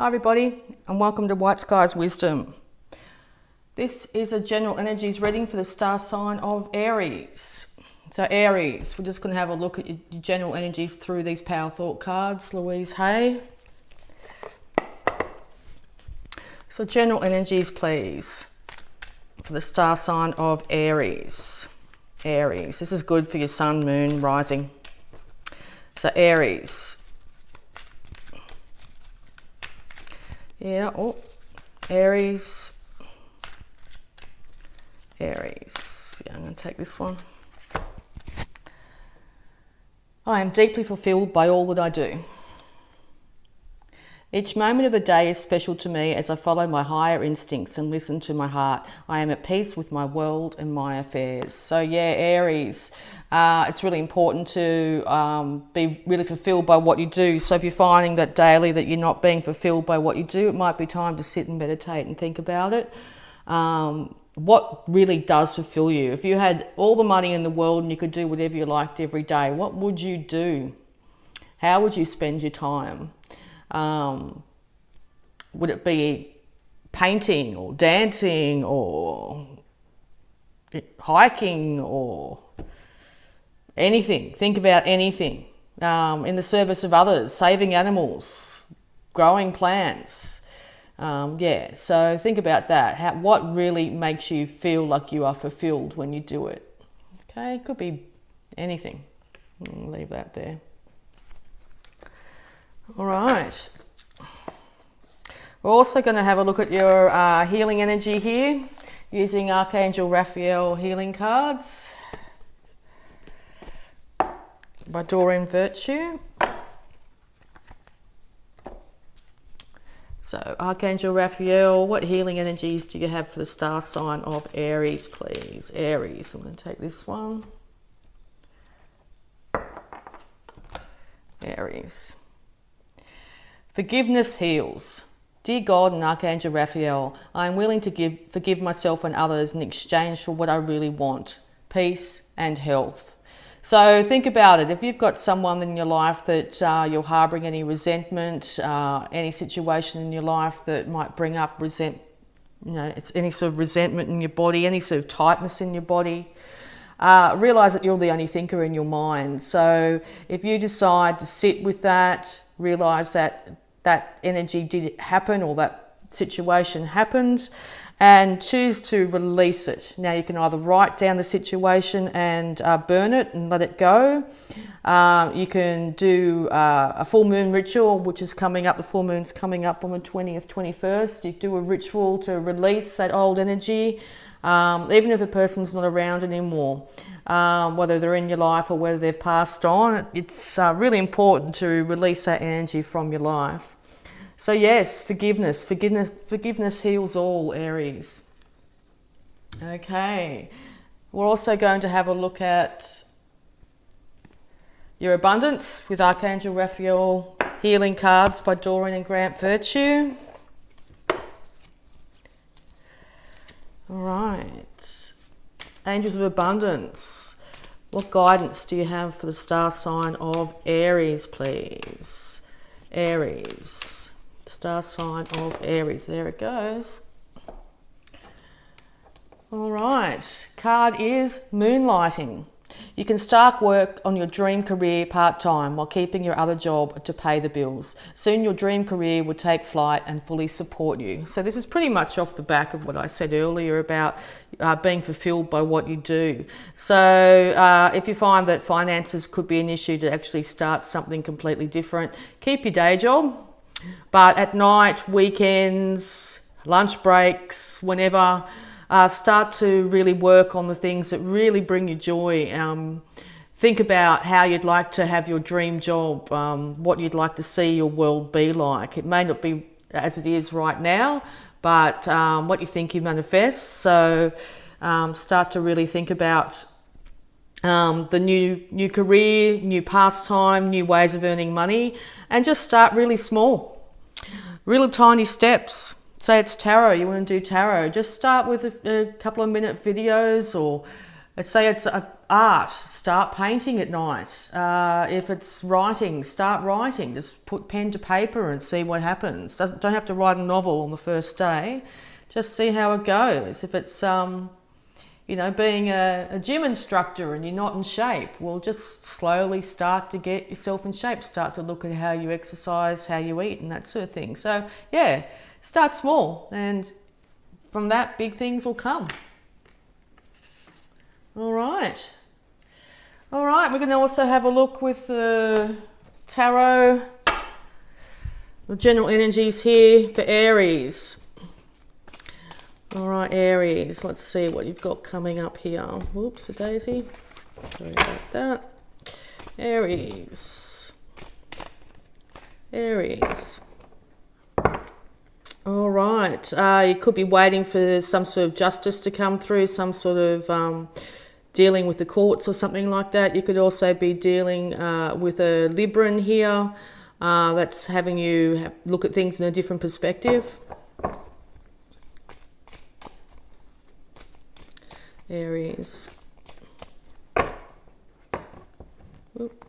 Hi everybody, and welcome to White Skies Wisdom. This is a general energies reading for the star sign of Aries. So Aries, we're just going to have a look at your general energies through these Power Thought cards. Louise Hay. So general energies, please, for the star sign of Aries. Aries, this is good for your sun, moon, rising. So Aries. Yeah, oh, Aries. Aries. Yeah, I'm going to take this one. I am deeply fulfilled by all that I do. Each moment of the day is special to me as I follow my higher instincts and listen to my heart. I am at peace with my world and my affairs. So yeah, Aries, it's really important to be really fulfilled by what you do. So if you're finding that daily that you're not being fulfilled by what you do, it might be time to sit and meditate and think about it. What really does fulfill you? If you had all the money in the world and you could do whatever you liked every day, what would you do? How would you spend your time? Would it be painting or dancing or hiking or anything? Think about anything. In the service of others, saving animals, growing plants. Yeah, so think about that. What really makes you feel like you are fulfilled when you do it? Okay, it could be anything. I'll leave that there. All right. We're also going to have a look at your healing energy here using Archangel Raphael healing cards by Doreen Virtue. So Archangel Raphael, what healing energies do you have for the star sign of Aries, please? Aries, I'm going to take this one. Aries. Forgiveness heals. Dear God and Archangel Raphael, I am willing to forgive myself and others in exchange for what I really want, peace and health. So think about it. If you've got someone in your life that you're harboring any resentment, any situation in your life that might bring up it's any sort of resentment in your body, any sort of tightness in your body, realize that you're the only thinker in your mind. So if you decide to sit with that, realize that that energy did happen or that situation happened, and choose to release it. Now you can either write down the situation and burn it and let it go. You can do a full moon ritual, which is coming up. The full moon's coming up on the 20th, 21st. You do a ritual to release that old energy, even if the person's not around anymore. Whether they're in your life or whether they've passed on, it's really important to release that energy from your life. So yes, forgiveness heals all, Aries. Okay, we're also going to have a look at your abundance with Archangel Raphael healing cards by Doreen and Grant Virtue. All right, Angels of Abundance. What guidance do you have for the star sign of Aries, please? Aries. Star sign of Aries. There it goes. All right. Card is Moonlighting. You can start work on your dream career part-time while keeping your other job to pay the bills. Soon your dream career will take flight and fully support you. So this is pretty much off the back of what I said earlier about being fulfilled by what you do. So if you find that finances could be an issue, to actually start something completely different, keep your day job. But at night, weekends, lunch breaks, whenever, start to really work on the things that really bring you joy. Think about how you'd like to have your dream job, what you'd like to see your world be like. It may not be as it is right now, but what you think you manifest. So start to really think about the new career, new pastime, new ways of earning money, and just start really small, really tiny steps. Say it's tarot, you want to do tarot, just start with a couple of minute videos, or let's say it's art, start painting at night. If it's writing, start writing. Just put pen to paper and see what happens. Don't have to write a novel on the first day. Just see how it goes. If it's, you know, being a gym instructor and you're not in shape, well, just slowly start to get yourself in shape. Start to look at how you exercise, how you eat, and that sort of thing. So, yeah, start small, and from that, big things will come. All right. All right, we're going to also have a look with the tarot, the general energies here for Aries. All right, Aries, let's see what you've got coming up here. Whoops, a daisy. Sorry about that. Aries. Aries. All right, you could be waiting for some sort of justice to come through, some sort of dealing with the courts or something like that. You could also be dealing with a Libran here that's having you look at things in a different perspective. Aries. Oop.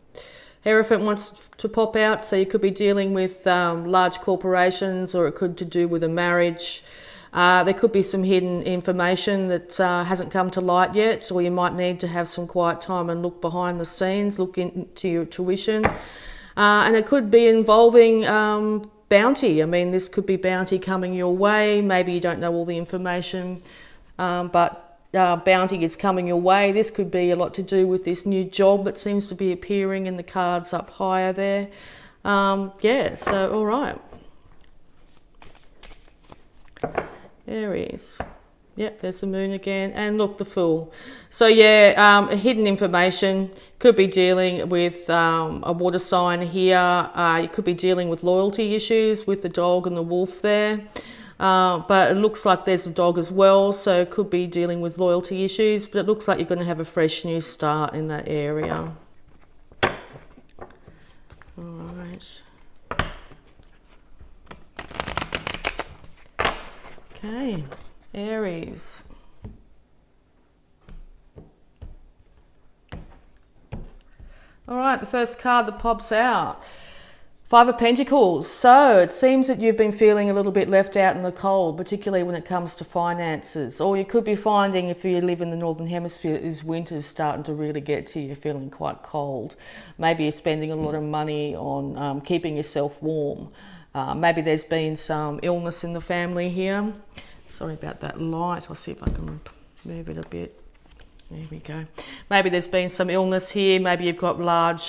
Hierophant wants to pop out, so you could be dealing with large corporations, or it could to do with a marriage. There could be some hidden information that hasn't come to light yet, or you might need to have some quiet time and look behind the scenes, look into your tuition. And it could be involving bounty. I mean, this could be bounty coming your way. Maybe you don't know all the information, but bounty is coming your way. This could be a lot to do with this new job that seems to be appearing in the cards up higher there. Yeah, so all right. Aries. Yep, there's the moon again. And look, the Fool. So yeah, hidden information. Could be dealing with a water sign here. You could be dealing with loyalty issues with the dog and the wolf there. But it looks like there's a dog as well, so it could be dealing with loyalty issues, but it looks like you're going to have a fresh new start in that area. All right. Okay, Aries. All right, the first card that pops out. Five of Pentacles. So it seems that you've been feeling a little bit left out in the cold, particularly when it comes to finances. Or you could be finding, if you live in the Northern Hemisphere, is winter's starting to really get to you, feeling quite cold. Maybe you're spending a lot of money on keeping yourself warm. Maybe there's been some illness in the family here. Sorry about that light. I'll see if I can move it a bit. There we go. Maybe there's been some illness here. Maybe you've got large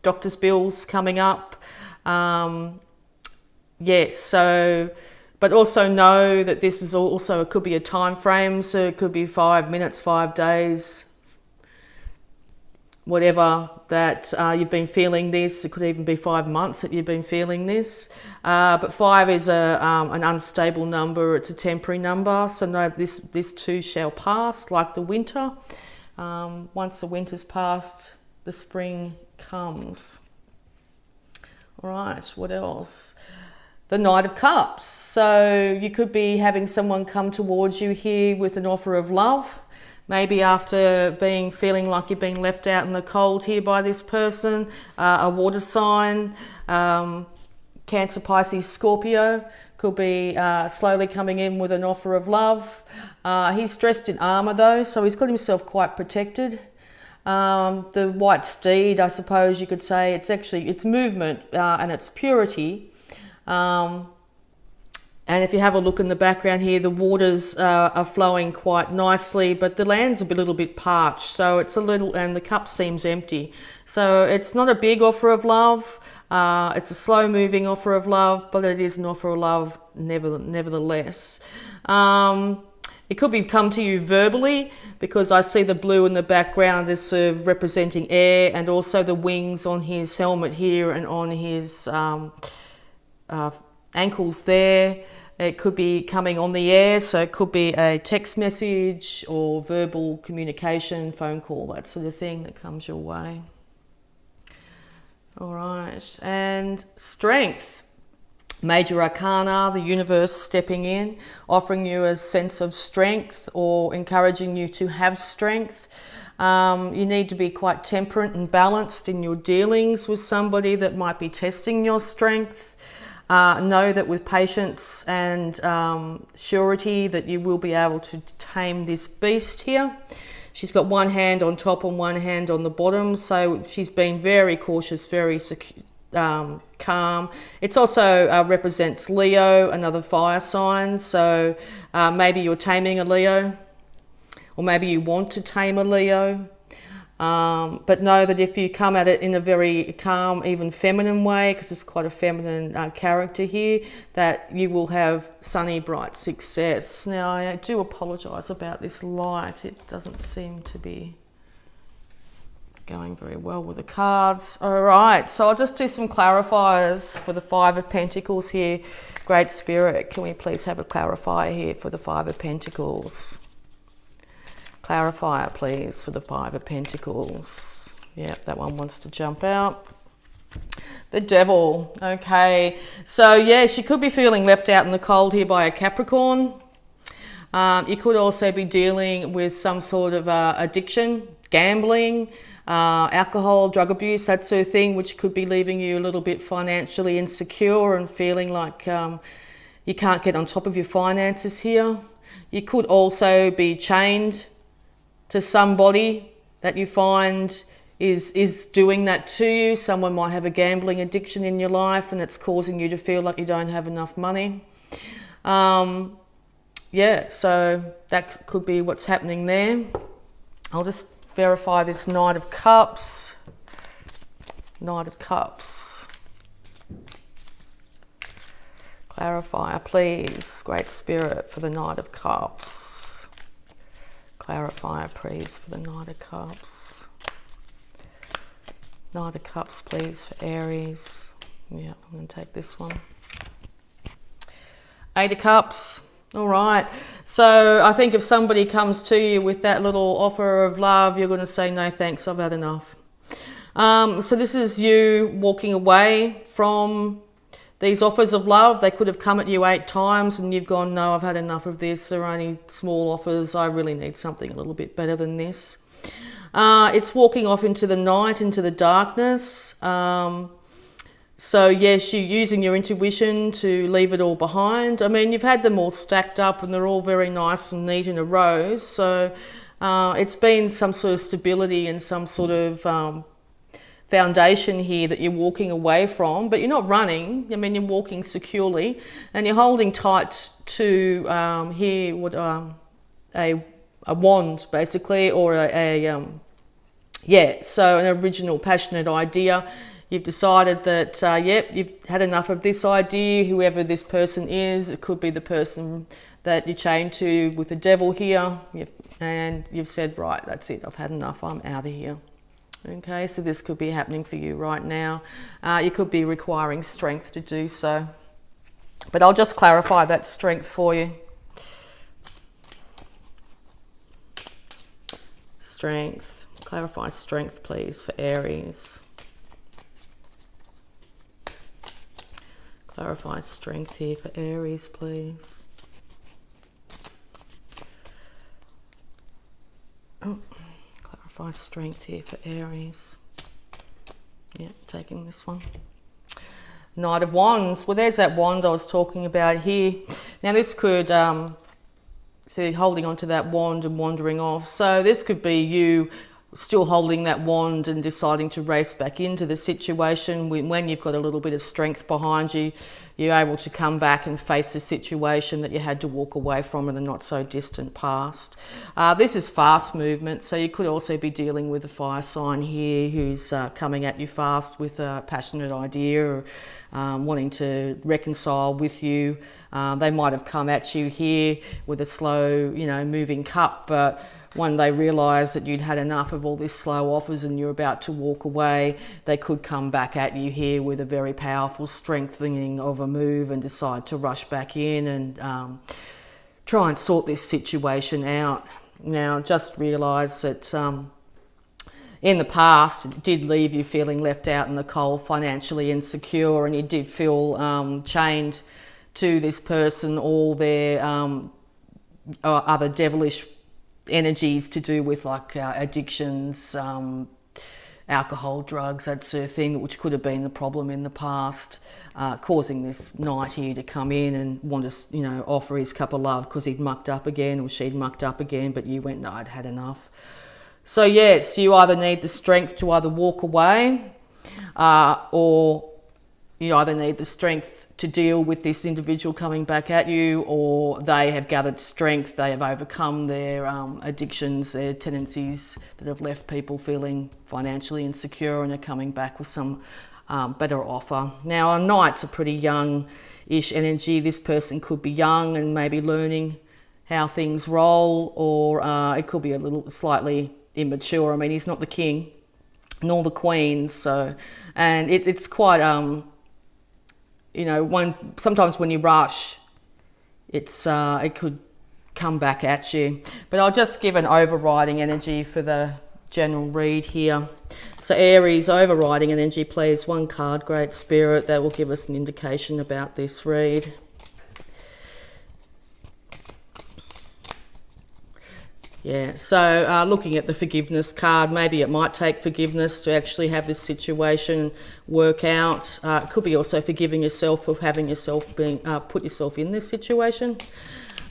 doctor's bills coming up. Yes, so, but also know that this is also, it could be a time frame, so it could be 5 minutes, 5 days, whatever, that you've been feeling this. It could even be 5 months that you've been feeling this. But 5 is an unstable number. It's a temporary number, so know this too shall pass, like the winter. Once the winter's passed, the spring comes. All right, what else? The Knight of Cups. So you could be having someone come towards you here with an offer of love. Maybe after feeling like you've been left out in the cold here by this person. A water sign, Cancer, Pisces, Scorpio. Could be slowly coming in with an offer of love. He's dressed in armour though, so he's got himself quite protected. The white steed, I suppose you could say, it's movement and it's purity. And if you have a look in the background here, the waters are flowing quite nicely, but the land's a little bit parched, so it's a little, and the cup seems empty. So it's not a big offer of love. It's a slow moving offer of love, but it is an offer of love nevertheless. It could be come to you verbally, because I see the blue in the background is sort of representing air, and also the wings on his helmet here and on his ankles there. It could be coming on the air, so it could be a text message or verbal communication, phone call, that sort of thing that comes your way. All right, and Strength. Major Arcana, the universe stepping in, offering you a sense of strength or encouraging you to have strength. You need to be quite temperate and balanced in your dealings with somebody that might be testing your strength. Know that with patience and surety that you will be able to tame this beast here. She's got one hand on top and one hand on the bottom, so she's been very cautious, very calm. It also represents Leo, another fire sign, so maybe you're taming a Leo, or maybe you want to tame a Leo. But know that if you come at it in a very calm, even feminine way, because it's quite a feminine character here, that you will have sunny, bright success. Now, I do apologise about this light. It doesn't seem to be going very well with the cards. All right, so I'll just do some clarifiers for the Five of Pentacles here. Great Spirit, can we please have a clarifier here for the Five of Pentacles? Clarifier, please, for the Five of Pentacles. Yep, that one wants to jump out. The Devil. Okay, so yeah, she could be feeling left out in the cold here by a Capricorn. You could also be dealing with some sort of addiction, gambling, alcohol, drug abuse, that sort of thing, which could be leaving you a little bit financially insecure and feeling like you can't get on top of your finances here. You could also be chained to somebody that you find is doing that to you. Someone might have a gambling addiction in your life and it's causing you to feel like you don't have enough money. Yeah, so that could be what's happening there. I'll just verify this Knight of Cups. Knight of Cups. Clarifier, please. Great Spirit, for the Knight of Cups. Clarifier, please, for the Knight of Cups. Knight of Cups, please, for Aries. Yeah, I'm going to take this one. Eight of Cups. All right. So I think if somebody comes to you with that little offer of love, you're going to say, no thanks, I've had enough. So this is you walking away from these offers of love. They could have come at you 8 times and you've gone, no, I've had enough of this. They're only small offers. I really need something a little bit better than this. It's walking off into the night, into the darkness. So yes, you're using your intuition to leave it all behind. I mean, you've had them all stacked up and they're all very nice and neat in a row. So it's been some sort of stability and some sort of foundation here that you're walking away from, but you're not running. I mean, you're walking securely and you're holding tight to here what a wand basically, or so an original passionate idea. You've decided that you've had enough of this idea, whoever this person is. It could be the person that you chained to with the Devil here, and you've said, right, that's it, I've had enough, I'm out of here. Okay, so this could be happening for you right now. You could be requiring strength to do so. But I'll just clarify that strength for you. Strength. Clarify strength, please, for Aries. Clarify strength here for Aries, please. Oh. Strength here for Aries. Yeah, taking this one. Knight of Wands. Well, there's that wand I was talking about here. Now this could, see, holding onto that wand and wandering off. So this could be you still holding that wand and deciding to race back into the situation. When you've got a little bit of strength behind you, you're able to come back and face the situation that you had to walk away from in the not so distant past. This is fast movement, so you could also be dealing with a fire sign here who's coming at you fast with a passionate idea, or wanting to reconcile with you. They might have come at you here with a slow, moving cup, but when they realise that you'd had enough of all this slow offers and you're about to walk away, they could come back at you here with a very powerful strengthening of a move and decide to rush back in and try and sort this situation out. Now, just realise that in the past, it did leave you feeling left out in the cold, financially insecure, and you did feel chained to this person, all their other devilish energies to do with like addictions, alcohol, drugs, that sort of thing, which could have been the problem in the past, causing this knight here to come in and want to, you know, offer his cup of love because he'd mucked up again or she'd mucked up again, but you went, no, I'd had enough. So yes, you either need the strength to either walk away, or you either need the strength to deal with this individual coming back at you, or they have gathered strength, they have overcome their addictions, their tendencies that have left people feeling financially insecure and are coming back with some better offer. Now, a knight's a pretty young-ish energy. This person could be young and maybe learning how things roll, or it could be a little slightly immature. I mean, he's not the king nor the queen, so, and it's quite you know, sometimes when you rush, it could come back at you. But I'll just give an overriding energy for the general read here. So Aries, overriding energy, please. One card, Great Spirit, that will give us an indication about this read. Yeah, so looking at the forgiveness card, maybe it might take forgiveness to actually have this situation work out. It could be also forgiving yourself for having yourself put yourself in this situation.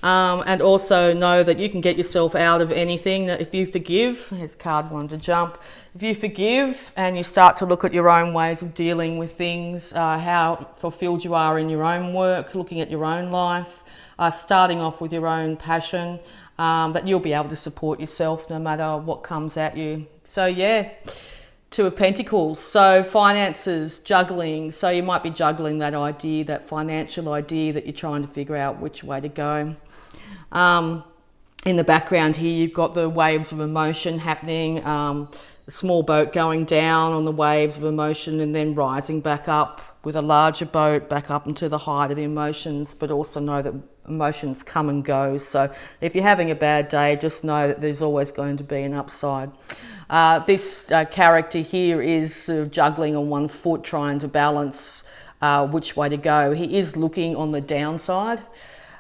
And also know that you can get yourself out of anything if you forgive. Here's card one to jump. If you forgive and you start to look at your own ways of dealing with things, how fulfilled you are in your own work, looking at your own life, starting off with your own passion, that you'll be able to support yourself no matter what comes at you. So yeah, Two of Pentacles. So finances, juggling. So you might be juggling that idea, that financial idea that you're trying to figure out which way to go. In the background here, you've got the waves of emotion happening, a small boat going down on the waves of emotion and then rising back up with a larger boat back up into the height of the emotions, but also know that emotions come and go. So if you're having a bad day, just know that there's always going to be an upside. This character here is sort of juggling on one foot, trying to balance which way to go. He is looking on the downside,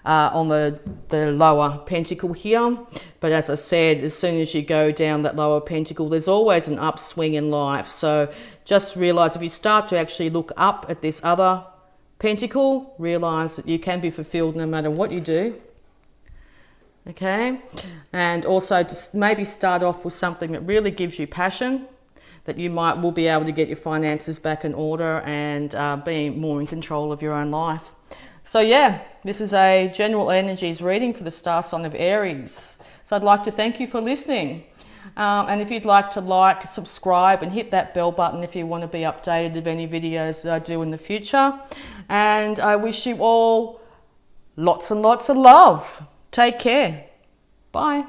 on the lower pentacle here. But as I said, as soon as you go down that lower pentacle, there's always an upswing in life. So just realise if you start to actually look up at this other pentacle, realise that you can be fulfilled no matter what you do. Okay? And also just maybe start off with something that really gives you passion, that you will be able to get your finances back in order and be more in control of your own life. So yeah, this is a general energies reading for the star sign of Aries. So I'd like to thank you for listening. And if you'd like to like, subscribe and hit that bell button if you want to be updated of any videos that I do in the future. And I wish you all lots and lots of love. Take care. Bye.